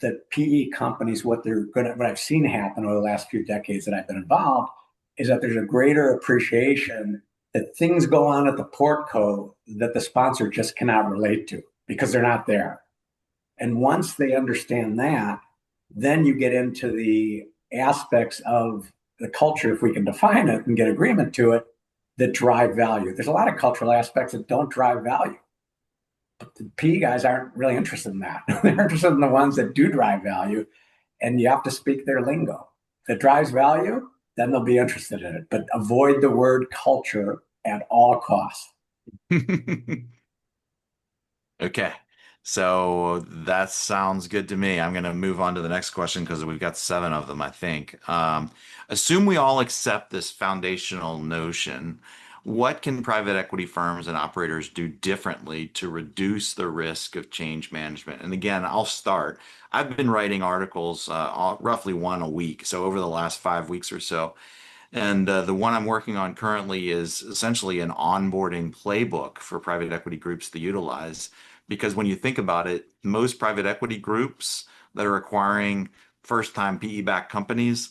that PE companies, what I've seen happen over the last few decades that I've been involved, is that there's a greater appreciation that things go on at the portco that the sponsor just cannot relate to because they're not there. And once they understand that, then you get into the aspects of the culture, if we can define it and get agreement to it, that drive value. There's a lot of cultural aspects that don't drive value. But the PE guys aren't really interested in that. They're interested in the ones that do drive value, and you have to speak their lingo. If it drives value, then they'll be interested in it. But avoid the word culture at all costs. Okay. So that sounds good to me. I'm going to move on to the next question because we've got 7 of them, I think. Assume we all accept this foundational notion. What can private equity firms and operators do differently to reduce the risk of change management? And again, I'll start. I've been writing articles, roughly one a week, so over the last 5 weeks or so. And the one I'm working on currently is essentially an onboarding playbook for private equity groups to utilize. Because when you think about it, most private equity groups that are acquiring first-time PE-backed companies,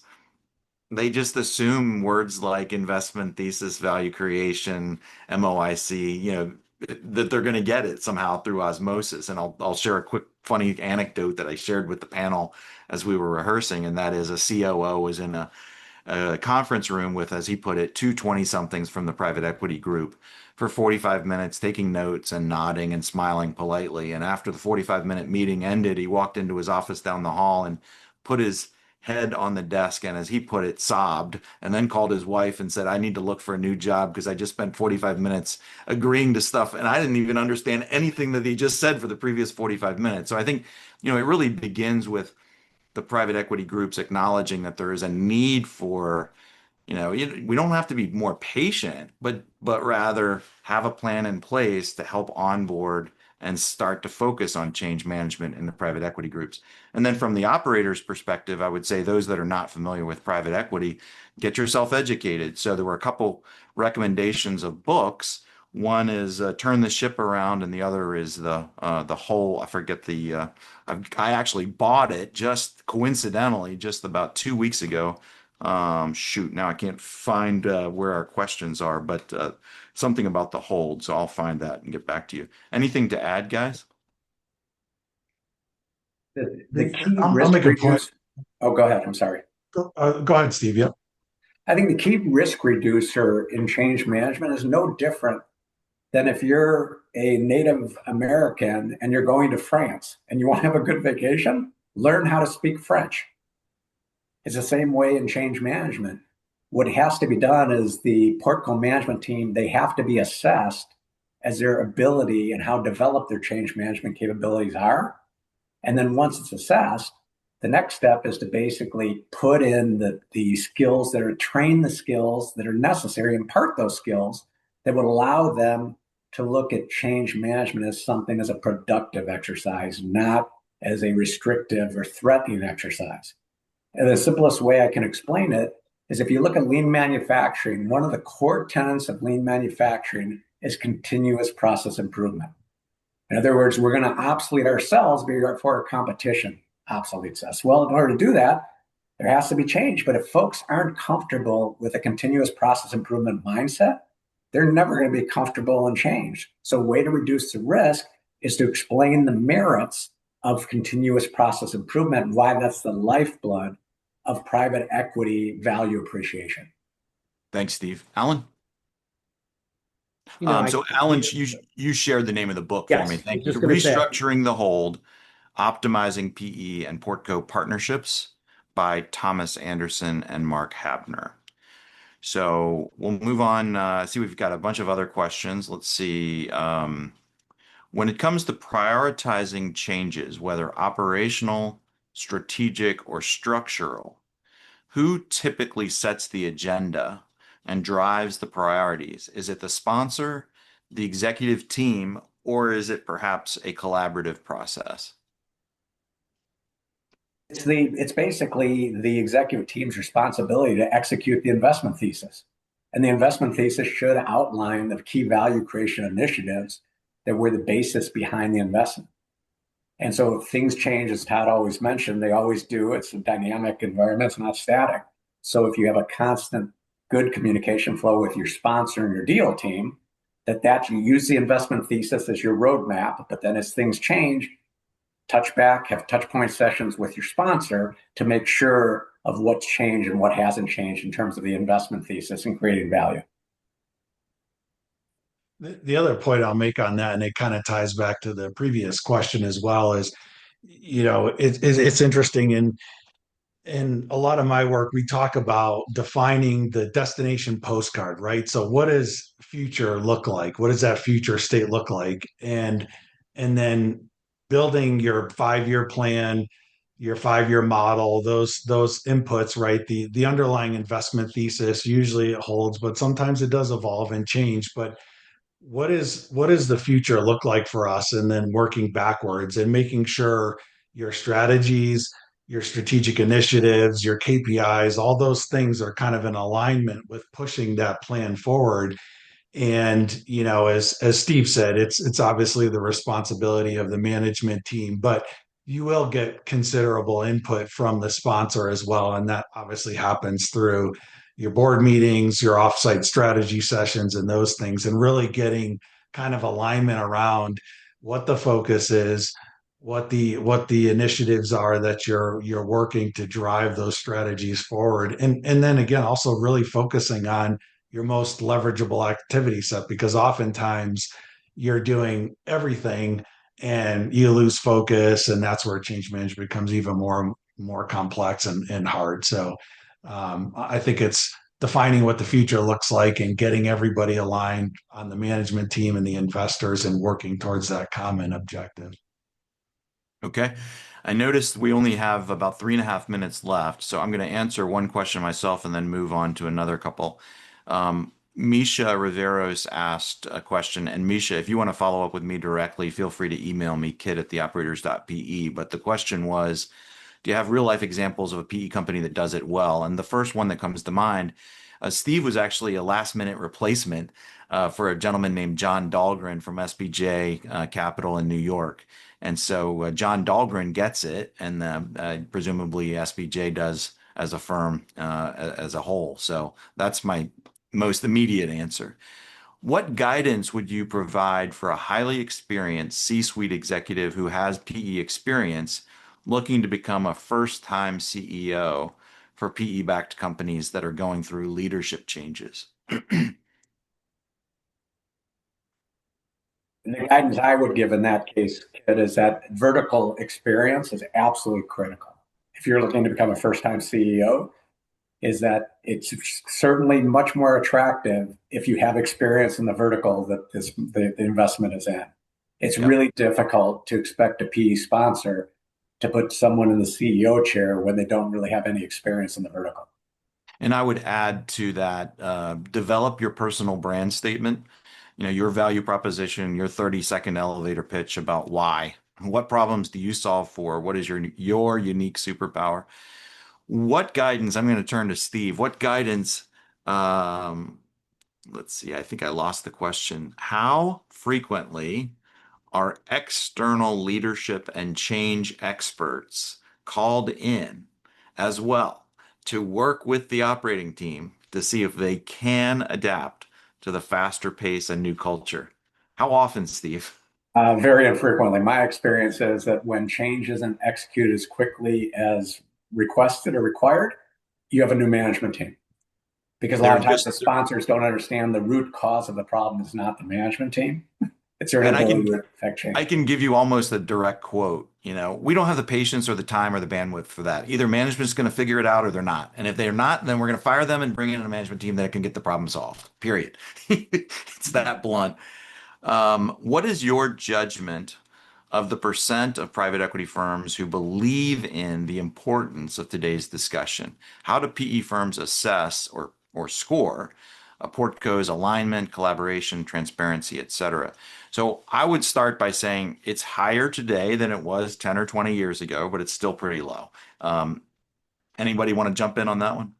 they just assume words like investment thesis, value creation, MOIC, that they're going to get it somehow through osmosis. And I'll share a quick funny anecdote that I shared with the panel as we were rehearsing, and that is a COO was in a conference room with, as he put it, two 20-somethings from the private equity group for 45 minutes, taking notes and nodding and smiling politely. And after the 45-minute meeting ended, he walked into his office down the hall and put his head on the desk and, as he put it, sobbed, and then called his wife and said, I need to look for a new job because I just spent 45 minutes agreeing to stuff and I didn't even understand anything that he just said for the previous 45 minutes. So I think, it really begins with the private equity groups acknowledging that there is a need for, we don't have to be more patient, but rather have a plan in place to help onboard and start to focus on change management in the private equity groups. And then from the operator's perspective, I would say those that are not familiar with private equity, get yourself educated. So there were a couple recommendations of books. One is Turn the Ship Around, and the other is the whole. I forget the. I actually bought it just coincidentally just about 2 weeks ago. Shoot, now I can't find where our questions are, but something about the hold. So I'll find that and get back to you. Anything to add, guys? The key I'll risk make a point. reducer. Oh, go ahead. I'm sorry. Go ahead, Steve. Yep. I think the key risk reducer in change management is no different than if you're a Native American and you're going to France and you want to have a good vacation, learn how to speak French. It's the same way in change management. What has to be done is the portco management team, they have to be assessed as their ability and how developed their change management capabilities are. And then once it's assessed, the next step is to basically put in the skills that are train the skills that are necessary, impart those skills that would allow them to look at change management as something as a productive exercise, not as a restrictive or threatening exercise. And the simplest way I can explain it is if you look at lean manufacturing, one of the core tenets of lean manufacturing is continuous process improvement. In other words, we're going to obsolete ourselves before our competition obsoletes us. Well, in order to do that, there has to be change. But if folks aren't comfortable with a continuous process improvement mindset, they're never going to be comfortable in change. So a way to reduce the risk is to explain the merits of continuous process improvement, why that's the lifeblood of private equity value appreciation. Thanks, Steve. Alan? You know, I So Alan, you shared the name of the book for me. yes, I Thank was you. just going to say, Restructuring the Hold, Optimizing PE and Portco Partnerships by Thomas Anderson and Mark Habner. So we'll move on. See, we've got a bunch of other questions. Let's see. When it comes to prioritizing changes, whether operational, strategic, or structural, who typically sets the agenda and drives the priorities? Is it the sponsor, the executive team, or is it perhaps a collaborative process? It's basically the executive team's responsibility to execute the investment thesis. And the investment thesis should outline the key value creation initiatives that were the basis behind the investment. And so if things change, as Todd always mentioned, they always do. It's a dynamic environment, it's not static. So if you have a constant good communication flow with your sponsor and your deal team, that you use the investment thesis as your roadmap, but then as things change, have touch point sessions with your sponsor to make sure of what's changed and what hasn't changed in terms of the investment thesis and creating value. The other point I'll make on that, and it kind of ties back to the previous question as well, is, it's interesting in a lot of my work, we talk about defining the destination postcard, right? So what does future look like? What does that future state look like? And then building your 5-year plan, your 5-year model, those inputs, right? The underlying investment thesis usually it holds, but sometimes it does evolve and change. But what is the future look like for us, and then working backwards and making sure your strategies, your strategic initiatives, your KPIs, all those things are kind of in alignment with pushing that plan forward. And as Steve said, it's obviously the responsibility of the management team, but you will get considerable input from the sponsor as well, and that obviously happens through your board meetings, your offsite strategy sessions, and those things, and really getting kind of alignment around what the focus is, what the initiatives are that you're working to drive those strategies forward, and then again also really focusing on your most leverageable activity set, because oftentimes you're doing everything and you lose focus, and that's where change management becomes even more complex and hard. So I think it's defining what the future looks like and getting everybody aligned on the management team and the investors and working towards that common objective. Okay. I noticed we only have about 3.5 minutes left, so I'm going to answer one question myself and then move on to another couple. Misha Riveros asked a question, and Misha, if you want to follow up with me directly, feel free to email me, kit@theoperators.pe. But the question was, do you have real life examples of a PE company that does it well? And the first one that comes to mind, Steve was actually a last minute replacement for a gentleman named John Dahlgren from SBJ Capital in New York. And so John Dahlgren gets it, and presumably SBJ does as a firm as a whole. So that's my most immediate answer. What guidance would you provide for a highly experienced C-suite executive who has PE experience looking to become a first-time CEO for PE-backed companies that are going through leadership changes? The guidance I would give in that case, Kit, is that vertical experience is absolutely critical. If you're looking to become a first-time CEO, is that it's certainly much more attractive if you have experience in the vertical that the investment is in. It's Yep. really difficult to expect a PE sponsor to put someone in the CEO chair when they don't really have any experience in the vertical. And I would add to that, develop your personal brand statement, your value proposition, your 30-second elevator pitch about why. What problems do you solve for? What is your unique superpower? What guidance, I'm going to turn to Steve. What guidance, um, let's see, I think I lost the question. How frequently are external leadership and change experts called in as well to work with the operating team to see if they can adapt to the faster pace and new culture? How often, Steve? Very infrequently. My experience is that when change isn't executed as quickly as requested or required, you have a new management team. Because a lot They're of times the just, sponsors don't understand the root cause of the problem is not the management team. It's their and I inability can to affect I change. can give you almost a direct quote. We don't have the patience or the time or the bandwidth for that. Either management's going to figure it out or they're not. And if they're not, then we're going to fire them and bring in a management team that can get the problem solved. Period. It's that blunt. What is your judgment of the percent of private equity firms who believe in the importance of today's discussion? How do PE firms assess or score a portco's alignment, collaboration, transparency, etc.? So I would start by saying it's higher today than it was 10 or 20 years ago, but it's still pretty low. Um, Anybody want to jump in on that one?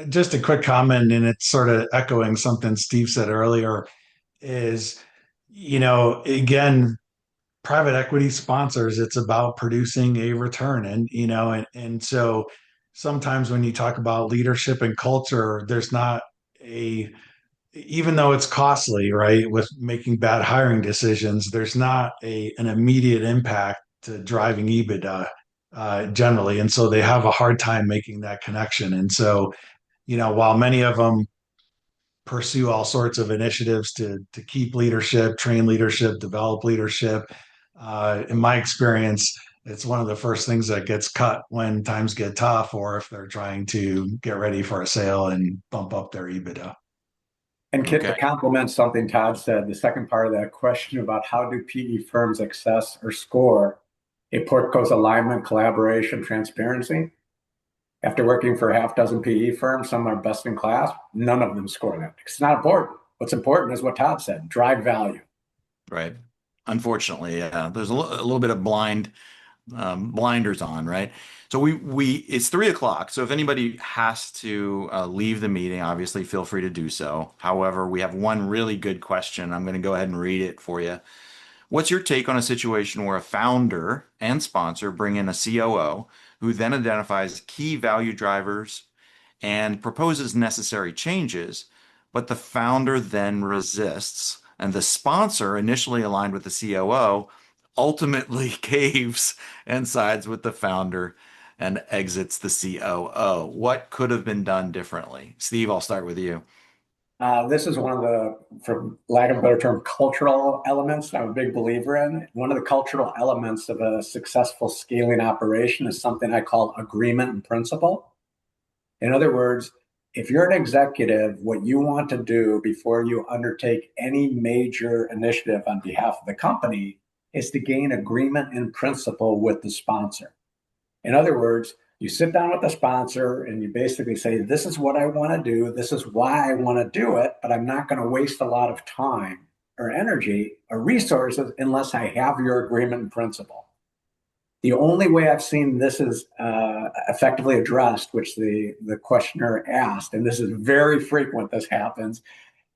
Just a quick comment, and it's sort of echoing something Steve said earlier, is, again, private equity sponsors, it's about producing a return. And so sometimes when you talk about leadership and culture, there's not a, even though it's costly, right, with making bad hiring decisions, there's not an immediate impact to driving EBITDA generally. And so they have a hard time making that connection. And so, while many of them pursue all sorts of initiatives to keep leadership, train leadership, develop leadership. In my experience, it's one of the first things that gets cut when times get tough, or if they're trying to get ready for a sale and bump up their EBITDA. And Kit, Okay. to complement something Todd said, the second part of that question about how do PE firms assess or score a portco's alignment, collaboration, transparency? After working for a half dozen PE firms, some are best in class, none of them score that. It's not important. What's important is what Todd said, drive value. Right. Unfortunately, yeah, there's a little bit of blinders on, right? So we it's 3 o'clock. So if anybody has to leave the meeting, obviously feel free to do so. However, we have one really good question. I'm going to go ahead and read it for you. What's your take on a situation where a founder and sponsor bring in a COO who then identifies key value drivers and proposes necessary changes, but the founder then resists, and the sponsor, initially aligned with the COO, ultimately caves and sides with the founder and exits the COO? What could have been done differently? Steve, I'll start with you. This is one of the, for lack of a better term, cultural elements I'm a big believer in. One of the cultural elements of a successful scaling operation is something I call agreement in principle. In other words, if you're an executive, what you want to do before you undertake any major initiative on behalf of the company is to gain agreement in principle with the sponsor. In other words, you sit down with the sponsor and you basically say, this is what I want to do. This is why I want to do it, but I'm not going to waste a lot of time or energy or resources unless I have your agreement in principle. The only way I've seen this is effectively addressed, which the questioner asked, and this is very frequent, this happens,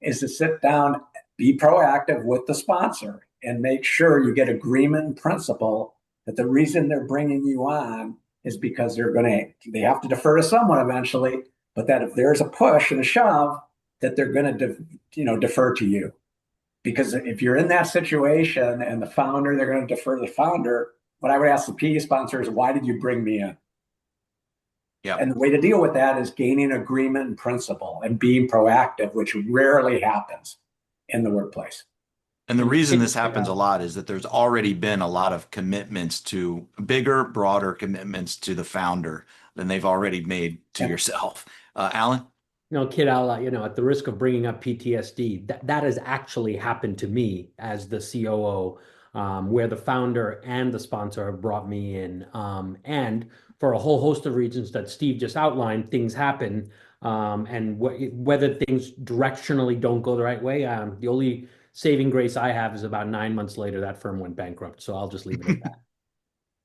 is to sit down, be proactive with the sponsor, and make sure you get agreement in principle that the reason they're bringing you on is because they have to defer to someone eventually, but that if there's a push and a shove, that they're going to defer to you. Because if you're in that situation and the founder, they're going to defer to the founder. What I would ask the PE sponsor is, why did you bring me in? Yeah. And the way to deal with that is gaining agreement in principle and being proactive, which rarely happens in the workplace. And the And reason this it, happens a lot is that there's already been a lot of commitments to bigger, broader commitments to the founder than they've already made to And yourself. Alan? Kid, at the risk of bringing up PTSD, that has actually happened to me as the COO, where the founder and the sponsor have brought me in. And for a whole host of reasons that Steve just outlined, things happen. And whether things directionally don't go the right way, the only saving grace I have is about 9 months later, that firm went bankrupt. So I'll just leave it at that.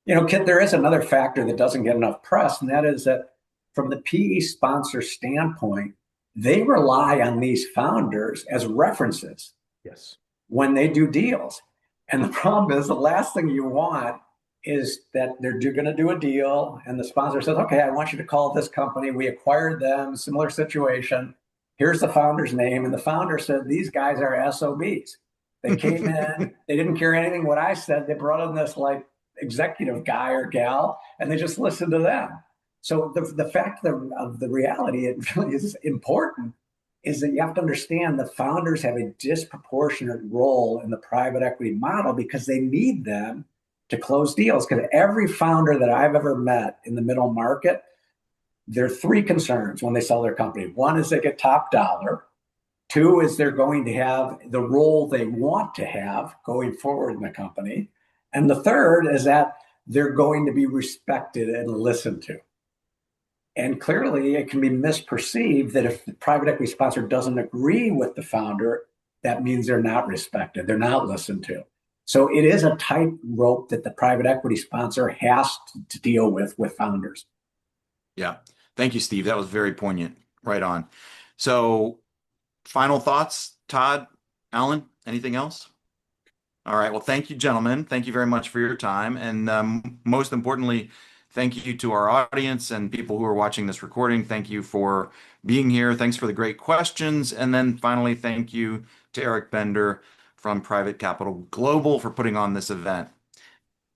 Kit, there is another factor that doesn't get enough press, and that is that from the PE sponsor standpoint, they rely on these founders as references Yes. when they do deals. And the problem is the last thing you want is that they're going to do a deal and the sponsor says, okay, I want you to call this company. We acquired them, similar situation. Here's the founder's name. And the founder said, these guys are SOBs. They came in, they didn't care anything what I said. They brought in this like executive guy or gal, and they just listened to them. So the fact of the reality, it really is important, is that you have to understand the founders have a disproportionate role in the private equity model because they need them to close deals. Because every founder that I've ever met in the middle market, there are three concerns when they sell their company. One is they get top dollar. Two is they're going to have the role they want to have going forward in the company. And the third is that they're going to be respected and listened to. And clearly, it can be misperceived that if the private equity sponsor doesn't agree with the founder, that means they're not respected, they're not listened to. So it is a tightrope that the private equity sponsor has to deal with founders. Yeah. Thank you, Steve. That was very poignant. Right on. So, final thoughts, Todd, Alan, anything else? All right. Well, thank you, gentlemen. Thank you very much for your time. And most importantly, thank you to our audience and people who are watching this recording. Thank you for being here. Thanks for the great questions. And then finally, thank you to Eric Bender from Private Capital Global for putting on this event.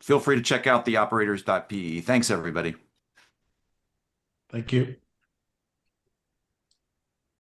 Feel free to check out theoperators.pe. Thanks, everybody. Thank you.